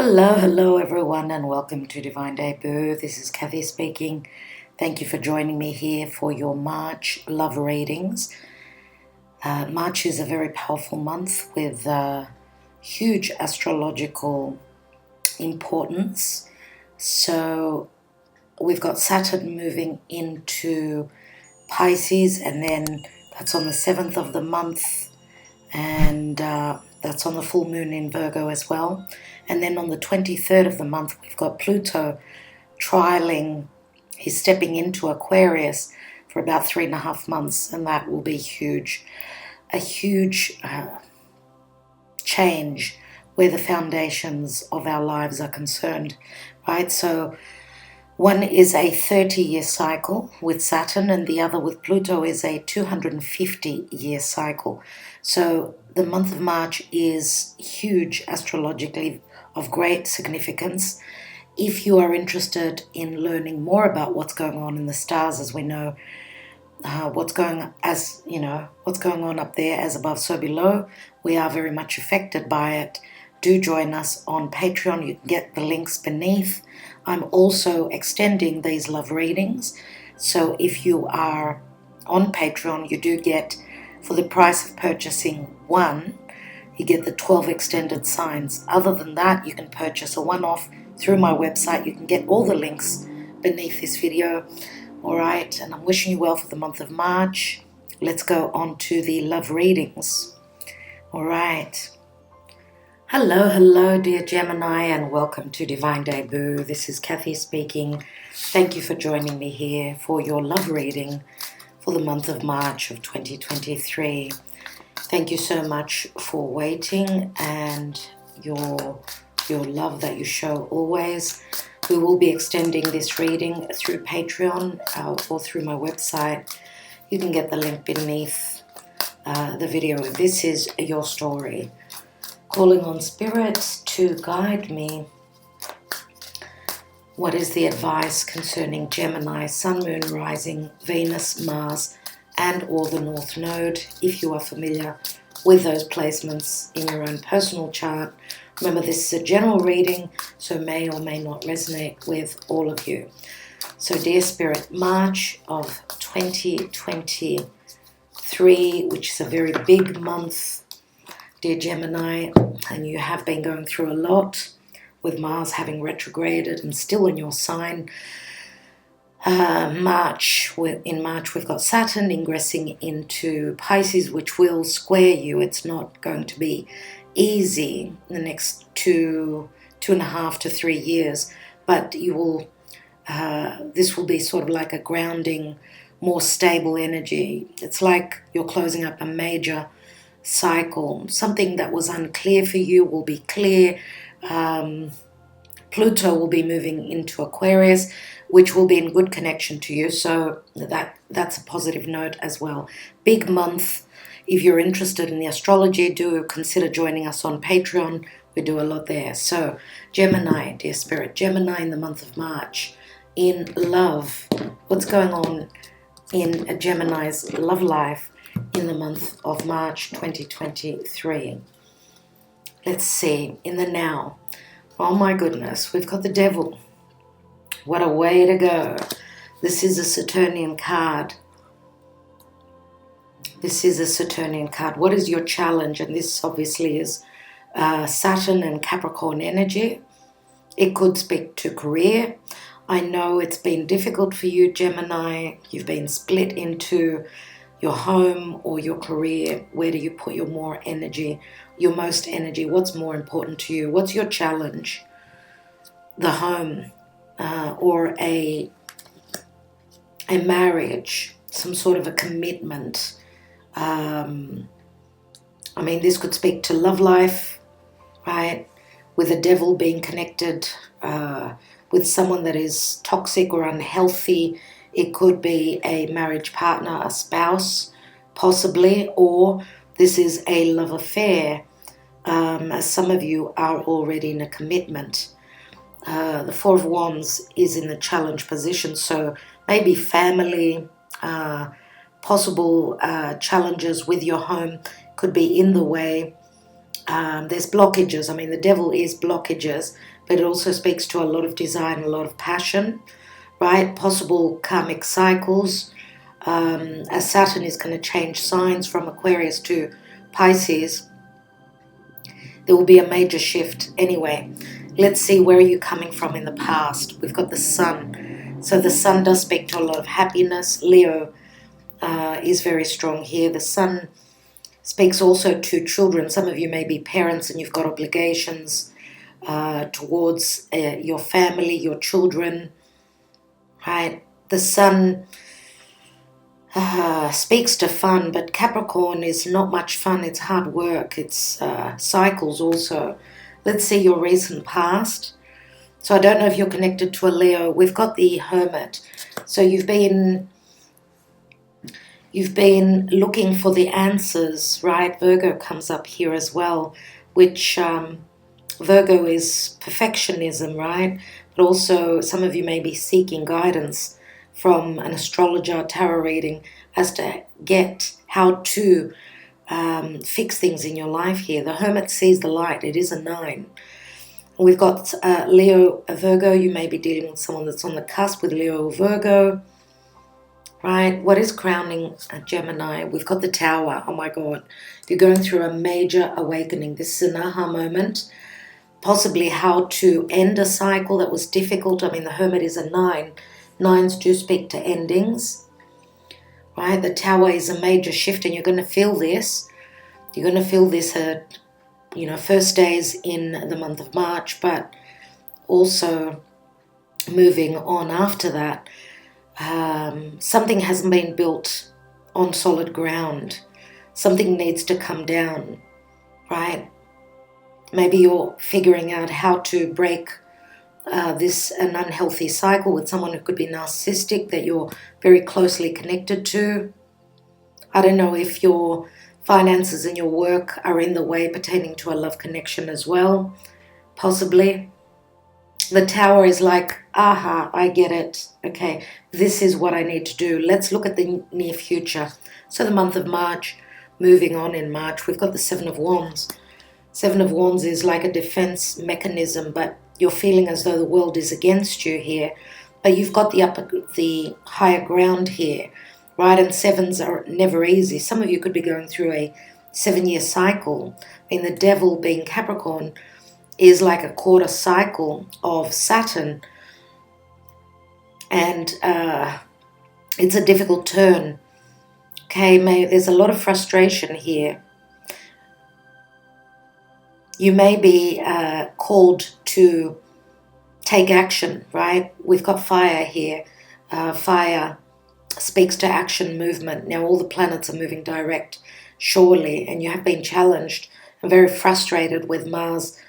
Hello everyone, and welcome to Divine Debut. This is Kathy speaking. Thank you for joining me here for your March love readings. March is a very powerful month with huge astrological importance. So we've got Saturn moving into Pisces, and then that's on the 7th of the month, and that's on the full moon in Virgo as well. And then on the 23rd of the month, we've got Pluto trialing. He's stepping into Aquarius for about 3.5 months, and that will be huge. A huge change where the foundations of our lives are concerned, right? So one is a 30-year cycle with Saturn, and the other with Pluto is a 250-year cycle. So the month of March is huge astrologically, of great significance. If you are interested in learning more about what's going on in the stars, as we know, what's going on up there, as above, so below, we are very much affected by it. Do join us on Patreon. You can get the links beneath. I'm also extending these love readings. So if you are on Patreon, you do get, for the price of purchasing one, you get the 12 extended signs. Other than that, you can purchase a one-off through my website. You can get all the links beneath this video. All right, and I'm wishing you well for the month of March. Let's go on to the love readings. All right. Hello, dear Gemini, and welcome to Divine Debut. This is Kathy speaking. Thank you for joining me here for your love reading for the month of March of 2023. Thank you so much for waiting and your love that you show always. We will be extending this reading through Patreon or through my website. You can get the link beneath the video. This is your story. Calling on spirits to guide me. What is the advice concerning Gemini, Sun, Moon, Rising, Venus, Mars, and or the North Node? If you are familiar with those placements in your own personal chart, remember this is a general reading, so may or may not resonate with all of you. So dear Spirit, March of 2023, which is a very big month, dear Gemini, and you have been going through a lot with Mars having retrograded and still in your sign. In March we've got Saturn ingressing into Pisces, which will square you. It's not going to be easy in the next 2.5 to 3 years, but you will. This will be sort of like a grounding, more stable energy. It's like you're closing up a major cycle. Something that was unclear for you will be clear. Pluto will be moving into Aquarius, which will be in good connection to you. So that's a positive note as well. Big month. If you're interested in the astrology, do consider joining us on Patreon. We do a lot there. So Gemini, dear Spirit, Gemini in the month of March. In love, what's going on in a Gemini's love life in the month of March 2023? Let's see, in the now. Oh my goodness, we've got the Devil. What a way to go. This is a Saturnian card. This is a Saturnian card. What is your challenge? And this obviously is Saturn and Capricorn energy. It could speak to career. I know it's been difficult for you, Gemini. You've been split into your home or your career. Where do you put your more energy, your most energy? What's more important to you? What's your challenge? The home or a marriage, some sort of a commitment. I mean, this could speak to love life, right? With the Devil being connected with someone that is toxic or unhealthy. It could be a marriage partner, a spouse, possibly, or this is a love affair, as some of you are already in a commitment. The Four of Wands is in the challenge position, so maybe family, possible challenges with your home could be in the way. There's blockages. I mean, the devil is blockages, but it also speaks to a lot of desire and a lot of passion, right? Possible karmic cycles. As Saturn is going to change signs from Aquarius to Pisces, there will be a major shift. Anyway, let's see, where are you coming from in the past? We've got the Sun. So the Sun does speak to a lot of happiness. Leo is very strong here. The Sun speaks also to children. Some of you may be parents and you've got obligations towards your family, your children, right? The Sun speaks to fun, but Capricorn is not much fun. It's hard work. It's cycles also. Let's see your recent past. So I don't know if you're connected to a Leo. We've got the Hermit. So you've been looking for the answers, right? Virgo comes up here as well, which Virgo is perfectionism, right? But also some of you may be seeking guidance from an astrologer, tarot reading, as to get how to fix things in your life here. The Hermit sees the light. It is a 9. We've got Leo, Virgo. You may be dealing with someone that's on the cusp with Leo or Virgo, right? What is crowning a Gemini? We've got the Tower. Oh my God. You're going through a major awakening. This is an aha moment. Possibly how to end a cycle that was difficult. I mean, the Hermit is a 9. 9s do speak to endings, right? The Tower is a major shift, and you're going to feel this. You're going to feel this at, first days in the month of March, but also moving on after that. Something hasn't been built on solid ground. Something needs to come down, right? Maybe you're figuring out how to break an unhealthy cycle with someone who could be narcissistic that you're very closely connected to. I don't know if your finances and your work are in the way pertaining to a love connection as well, possibly. The Tower is like, aha, I get it. Okay, this is what I need to do. Let's look at the near future. So the month of March, moving on in March, we've got the 7 of Wands. 7 of Wands is like a defense mechanism, but you're feeling as though the world is against you here. But you've got the higher ground here, right? And 7s are never easy. Some of you could be going through a 7-year cycle. I mean, the devil, being Capricorn, is like a quarter cycle of Saturn. And it's a difficult turn. Okay, there's a lot of frustration here. You may be called to take action, right? We've got fire here. Fire speaks to action, movement. Now all the planets are moving direct, surely, and you have been challenged and very frustrated with Mars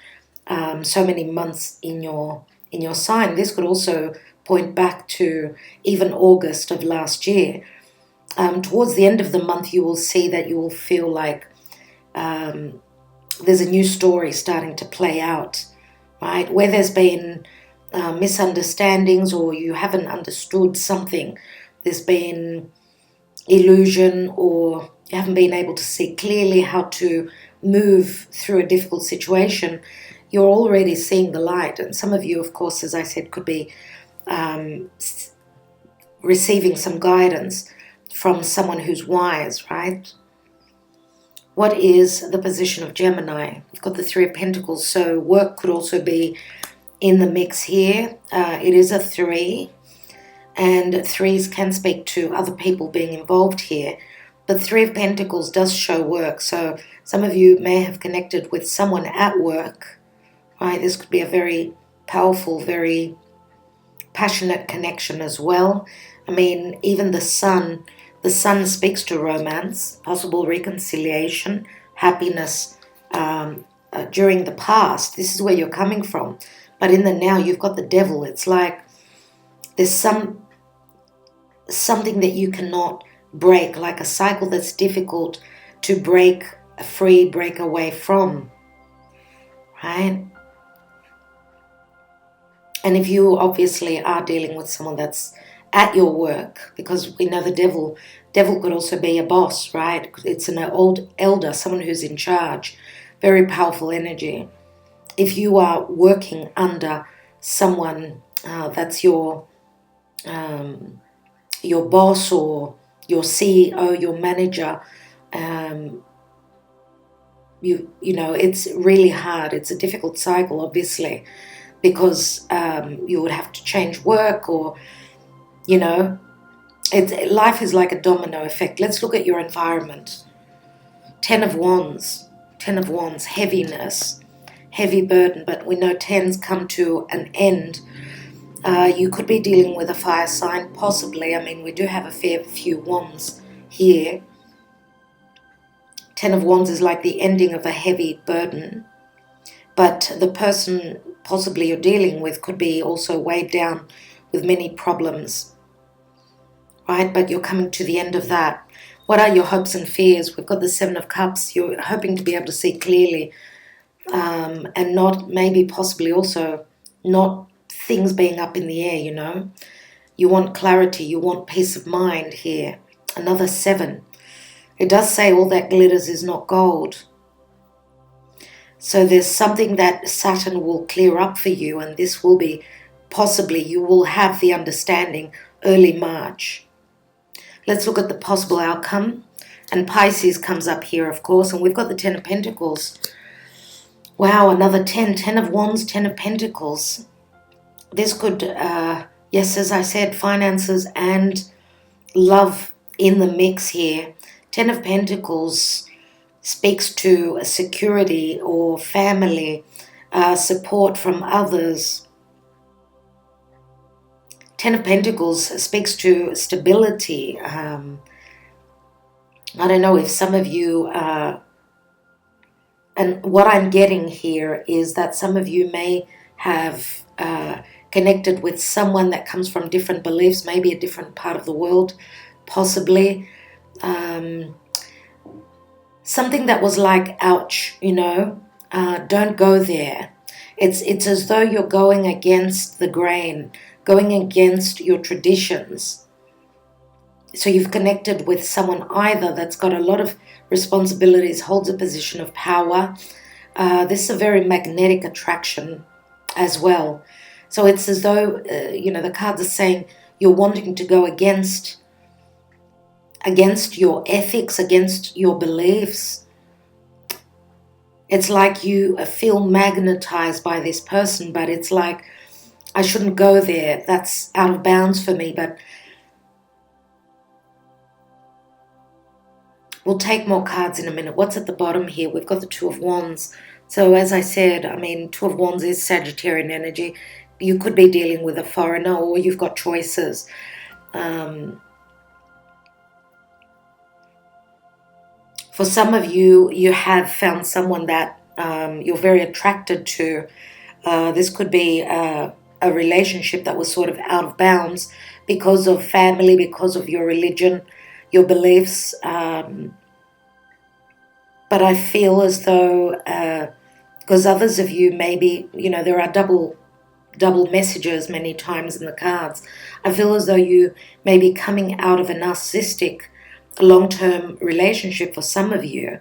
so many months in your sign. This could also point back to even August of last year. Towards the end of the month, you will see that you will feel like there's a new story starting to play out, right? Where there's been misunderstandings or you haven't understood something, there's been illusion, or you haven't been able to see clearly how to move through a difficult situation, you're already seeing the light. And some of you, of course, as I said, could be receiving some guidance from someone who's wise, right? What is the position of Gemini? You've got the 3 of Pentacles, so work could also be in the mix here. It is a 3, and 3s can speak to other people being involved here. But 3 of Pentacles does show work, so some of you may have connected with someone at work, right? This could be a very powerful, very passionate connection as well. I mean, even the Sun speaks to romance, possible reconciliation, happiness during the past. This is where you're coming from. But in the now, you've got the devil. It's like there's something that you cannot break, like a cycle that's difficult to break free, break away from, right? And if you obviously are dealing with someone that's at your work, because we know the devil could also be a boss, right? It's an old elder, someone who's in charge. Very powerful energy. If you are working under someone that's your boss or your CEO, your manager, you know, it's really hard. It's a difficult cycle, obviously, because you would have to change work, or, you know, life is like a domino effect. Let's look at your environment. 10 of Wands. 10 of Wands, heaviness, heavy burden, but we know 10s come to an end. You could be dealing with a fire sign, possibly. I mean, we do have a fair few Wands here. 10 of Wands is like the ending of a heavy burden, but the person possibly you're dealing with could be also weighed down with many problems, right? But you're coming to the end of that. What are your hopes and fears? We've got the 7 of Cups. You're hoping to be able to see clearly, and not, maybe possibly also not things being up in the air, you know. You want clarity, you want peace of mind here. Another 7. It does say all that glitters is not gold. So there's something that Saturn will clear up for you, and this will be possibly, you will have the understanding early March. Let's look at the possible outcome. And Pisces comes up here, of course, and we've got the 10 of Pentacles. Wow, another 10. 10 of Wands, 10 of Pentacles. This could, yes, as I said, finances and love in the mix here. 10 of Pentacles speaks to a security or family, support from others. 10 of Pentacles speaks to stability. I don't know if some of you, and what I'm getting here is that some of you may have connected with someone that comes from different beliefs, maybe a different part of the world, possibly. Something that was like, ouch, you know, don't go there. It's as though you're going against the grain, going against your traditions. So you've connected with someone either that's got a lot of responsibilities, holds a position of power. This is a very magnetic attraction as well. So it's as though, you know, the cards are saying you're wanting to go against your ethics, against your beliefs. It's like you feel magnetized by this person, but it's like, I shouldn't go there. That's out of bounds for me. But we'll take more cards in a minute. What's at the bottom here? We've got the 2 of Wands. So as I said, I mean, 2 of Wands is Sagittarian energy. You could be dealing with a foreigner, or you've got choices. For some of you, you have found someone that you're very attracted to. This could be a relationship that was sort of out of bounds because of family, because of your religion, your beliefs. But I feel as though, because others of you maybe, you know, there are double messages many times in the cards. I feel as though you may be coming out of a narcissistic long-term relationship for some of you,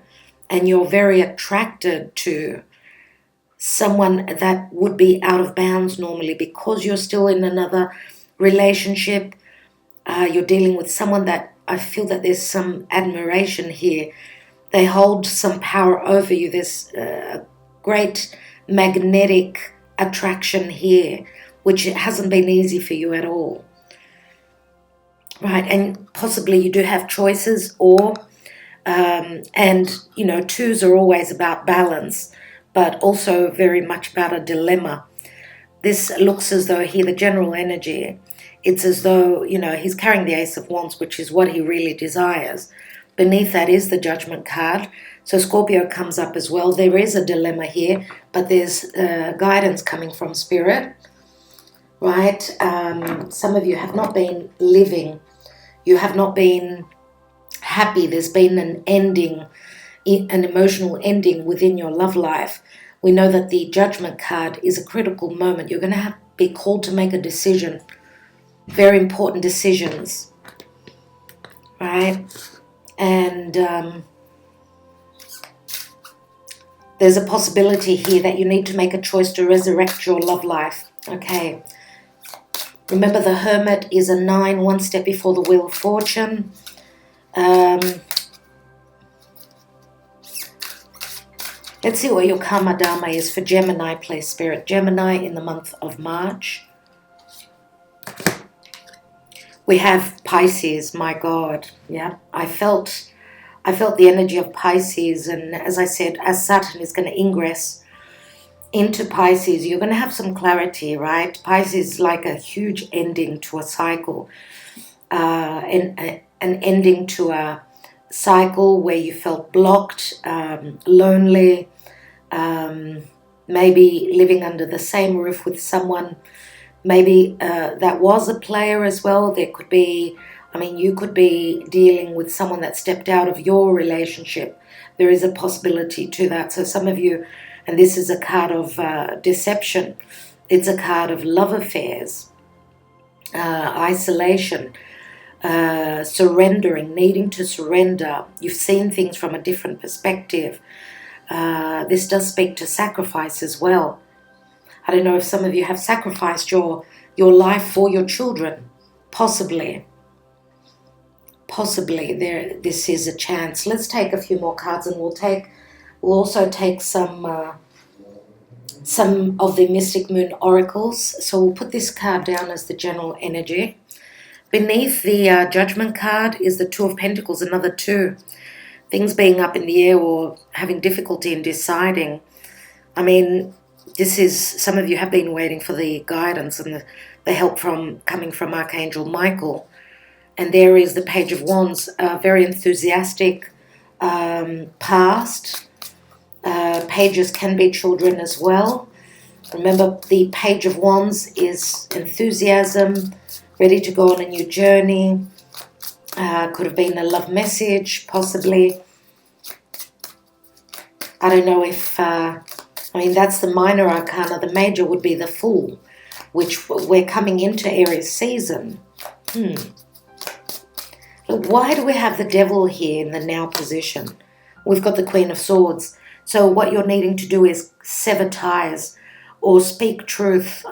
and you're very attracted to someone that would be out of bounds normally because you're still in another relationship. You're dealing with someone that I feel that there's some admiration here. They hold some power over you. There's a great magnetic attraction here, which hasn't been easy for you at all. Right, and possibly you do have choices, or, and, you know, 2s are always about balance, but also very much about a dilemma. This looks as though here, the general energy, it's as though, you know, he's carrying the Ace of Wands, which is what he really desires. Beneath that is the Judgment card. So Scorpio comes up as well. There is a dilemma here, but there's guidance coming from Spirit, right? Some of you have not been living. You have not been happy. There's been an ending, an emotional ending within your love life. We know that the Judgment card is a critical moment. You're going to be called to make a decision. Very important decisions, right? And There's a possibility here that you need to make a choice to resurrect your love life. Okay. Remember, the Hermit is a 9, one step before the Wheel of Fortune. Let's see what your Karma Dharma is for Gemini, please, Spirit. Gemini in the month of March. We have Pisces, my God. Yeah, I felt the energy of Pisces. And as I said, as Saturn is going to ingress into Pisces, you're going to have some clarity, right? Pisces is like a huge ending to a cycle. An ending to a cycle where you felt blocked, lonely, maybe living under the same roof with someone. Maybe that was a player as well. There could be, you could be dealing with someone that stepped out of your relationship. There is a possibility to that. So some of you, and this is a card of deception. It's a card of love affairs, isolation, surrendering, needing to surrender. You've seen things from a different perspective. This does speak to sacrifice as well. I don't know if some of you have sacrificed your life for your children. Possibly. This is a chance. Let's take a few more cards, and we'll also take some of the Mystic Moon oracles. So we'll put this card down as the general energy. Beneath the Judgment card is the Two of Pentacles, another 2. Things being up in the air or having difficulty in deciding. This is, some of you have been waiting for the guidance and the help coming from Archangel Michael. And there is the Page of Wands, a very enthusiastic past. Pages can be children as well. Remember, the Page of Wands is enthusiasm, ready to go on a new journey. Could have been a love message, possibly. I don't know if, that's the minor arcana. The major would be the Fool, which we're coming into Aries season. Why do we have the Devil here in the now position? We've got the Queen of Swords. So what you're needing to do is sever ties or speak truth.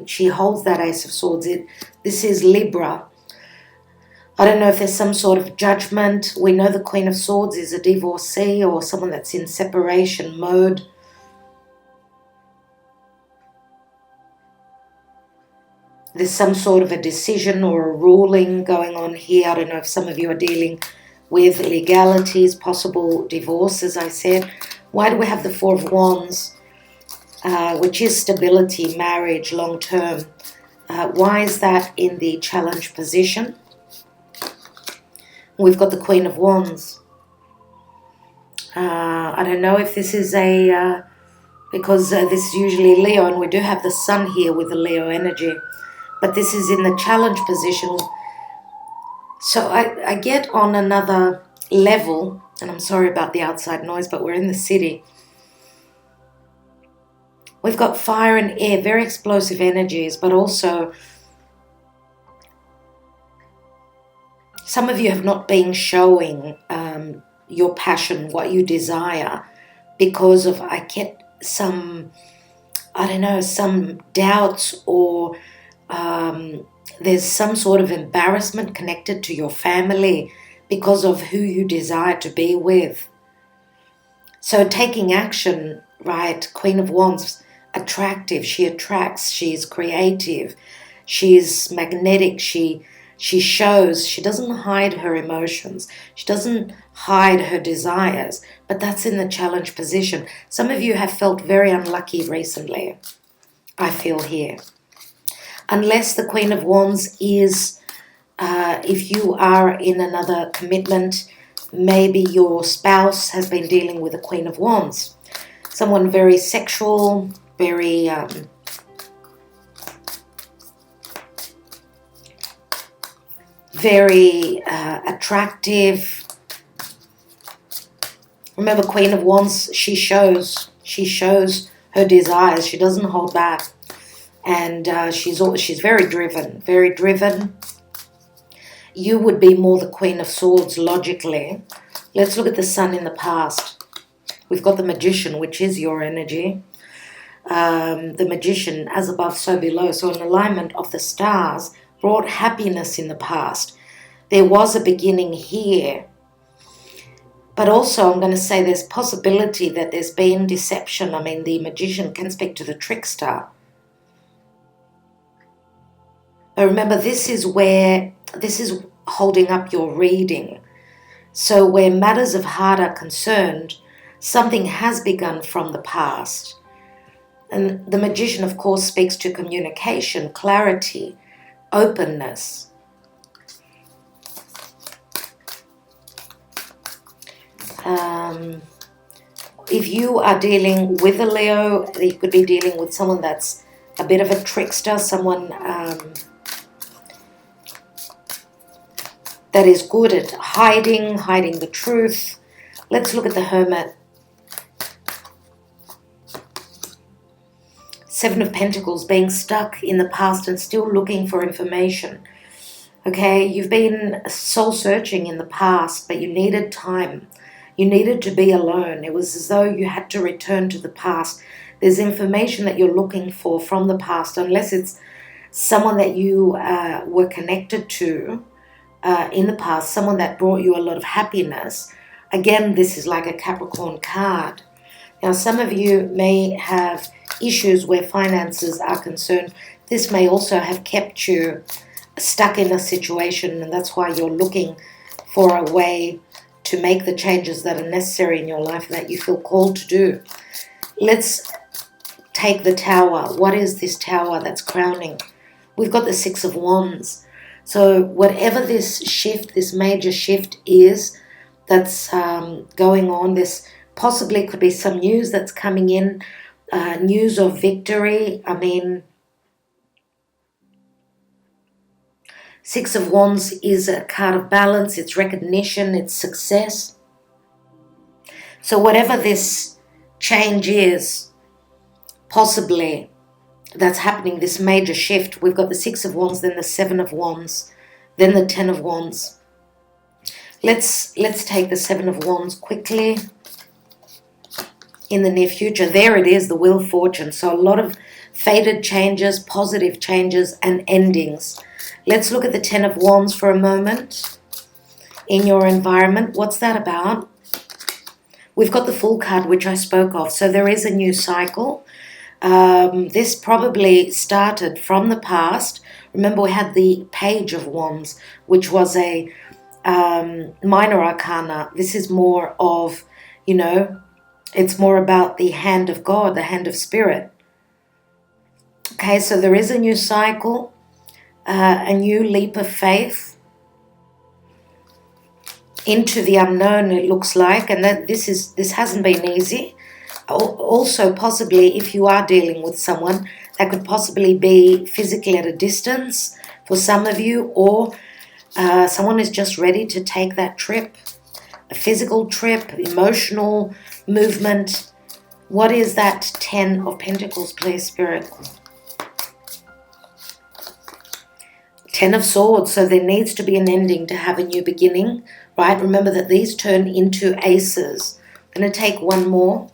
She holds that Ace of Swords. This is Libra. I don't know if there's some sort of judgment. We know the Queen of Swords is a divorcee or someone that's in separation mode. There's some sort of a decision or a ruling going on here. I don't know if some of you are dealing with legalities, possible divorce, as I said. Why do we have the Four of Wands, which is stability, marriage, long term? Why is that in the challenge position? We've got the Queen of Wands. I don't know if this is because this is usually Leo, and we do have the Sun here with the Leo energy. But this is in the challenge position. So I get on another level, and I'm sorry about the outside noise, but we're in the city. We've got fire and air, very explosive energies, but also some of you have not been showing your passion, what you desire, because of, I get some doubts or there's some sort of embarrassment connected to your family because of who you desire to be with. So taking action, right? Queen of Wands, attractive. She attracts. She's creative. She's magnetic. She shows. She doesn't hide her emotions. She doesn't hide her desires. But that's in the challenge position. Some of you have felt very unlucky recently, I feel here. Unless the Queen of Wands is, if you are in another commitment, maybe your spouse has been dealing with the Queen of Wands. Someone very sexual, very attractive. Remember, Queen of Wands, she shows her desires. She doesn't hold back. And she's very driven, very driven. You would be more the Queen of Swords logically. Let's look at the Sun in the past. We've got the Magician, which is your energy. The Magician, as above, so below. So an alignment of the stars brought happiness in the past. There was a beginning here. But also I'm going to say there's possibility that there's been deception. I mean, the Magician can speak to the trickster. But remember, this is holding up your reading. So where matters of heart are concerned, something has begun from the past. And the Magician, of course, speaks to communication, clarity, openness. If you are dealing with a Leo, you could be dealing with someone that's a bit of a trickster, someone that is good at hiding the truth. Let's look at the Hermit. Seven of Pentacles, being stuck in the past and still looking for information. Okay, you've been soul searching in the past, but you needed time. You needed to be alone. It was as though you had to return to the past. There's information that you're looking for from the past, unless it's someone that you were connected to in the past, someone that brought you a lot of happiness. Again, this is like a Capricorn card. Now, some of you may have issues where finances are concerned. This may also have kept you stuck in a situation, and that's why you're looking for a way to make the changes that are necessary in your life that you feel called to do. Let's take the Tower. What is this Tower that's crowning? We've got the Six of Wands. So whatever this shift, this major shift is that's going on, this possibly could be some news that's coming in, news of victory. I mean, Six of Wands is a card of balance, it's recognition, it's success. So whatever this change is, possibly that's happening, this major shift, we've got the Six of Wands, then the Seven of Wands, then the Ten of Wands. Let's take the Seven of Wands quickly. In the near future, there it is, the Wheel of Fortune. So a lot of fated changes, positive changes, and endings. Let's look at the Ten of Wands for a moment. In your environment, what's that about? We've got the Fool card, which I spoke of. So there is a new cycle. This probably started from the past. Remember, we had the Page of Wands, which was a minor arcana. This is more of, you know, it's more about the hand of God, the hand of spirit. Okay, so there is a new cycle, a new leap of faith into the unknown, it looks like, and that this hasn't been easy. Also, possibly, if you are dealing with someone, that could possibly be physically at a distance for some of you, or someone is just ready to take that trip, a physical trip, emotional movement. What is that Ten of Pentacles, please, Spirit? Ten of Swords, so there needs to be an ending to have a new beginning, right? Remember that these turn into aces. I'm going to take one more.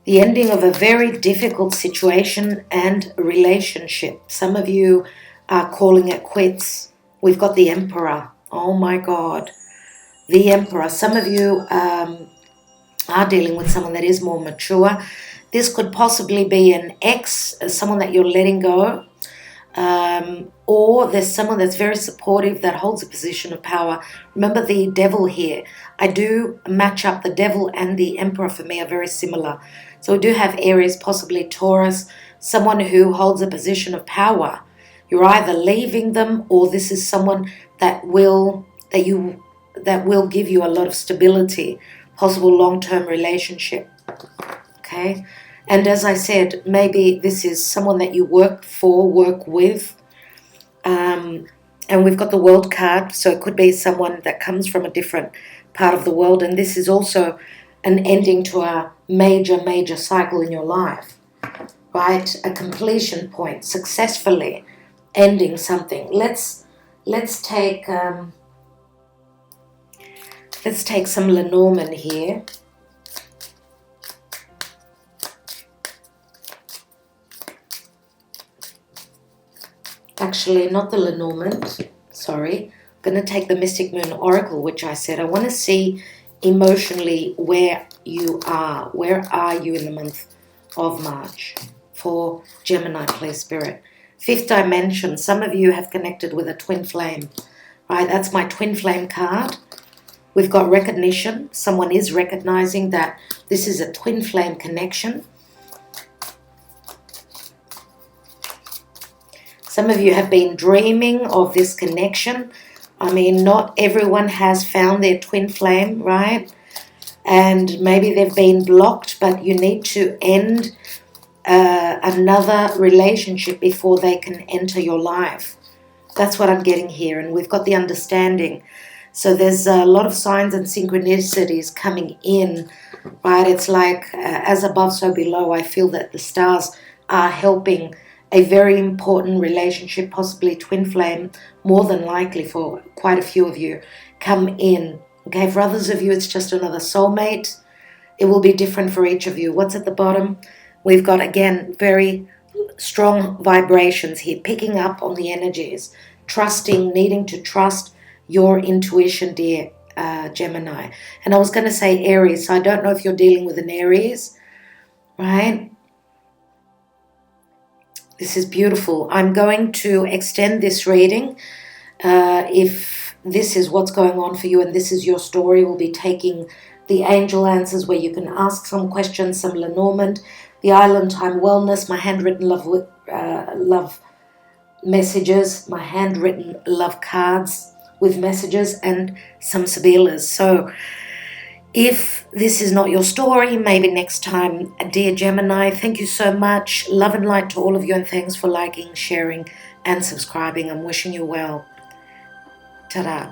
The ending of a very difficult situation and relationship. Some of you are calling it quits. We've got the Emperor. Oh my God. The Emperor. Some of you are dealing with someone that is more mature. This could possibly be an ex, someone that you're letting go. Or there's someone that's very supportive that holds a position of power. Remember the Devil here. I do match up the Devil and the Emperor for me are very similar. So we do have Aries, possibly Taurus, someone who holds a position of power. You're either leaving them, or this is someone that will give you a lot of stability, possible long-term relationship. Okay? And as I said, maybe this is someone that you work for, work with. And we've got the World card, so it could be someone that comes from a different part of the world. And this is also an ending to a major cycle in your life, right? A completion point, successfully ending something. Let's take some Lenormand here. Actually, not the Lenormand. Sorry. I'm going to take the Mystic Moon Oracle, which I said I want to see emotionally where you are. Where are you in the month of March? For Gemini, please, Spirit. Fifth dimension. Some of you have connected with a twin flame. Right, that's my twin flame card. We've got recognition. Someone is recognizing that this is a twin flame connection. Some of you have been dreaming of this connection. I mean, not everyone has found their twin flame, right? And maybe they've been blocked, but you need to end another relationship before they can enter your life. That's what I'm getting here. And we've got the understanding. So there's a lot of signs and synchronicities coming in, right? It's like as above, so below. I feel that the stars are helping a very important relationship, possibly twin flame, more than likely for quite a few of you, come in. Okay, for others of you, it's just another soulmate. It will be different for each of you. What's at the bottom? We've got, again, very strong vibrations here, picking up on the energies, trusting, needing to trust your intuition, dear Gemini. And I was going to say Aries, so I don't know if you're dealing with an Aries, right? This is beautiful. I'm going to extend this reading. If this is what's going on for you and this is your story, we'll be taking the angel answers where you can ask some questions, some Lenormand, the Island Time Wellness, my handwritten love messages, my handwritten love cards with messages, and some Sibilas. So if this is not your story, maybe next time, dear Gemini, thank you so much. Love and light to all of you, and thanks for liking, sharing, and subscribing. I'm wishing you well. Ta-da.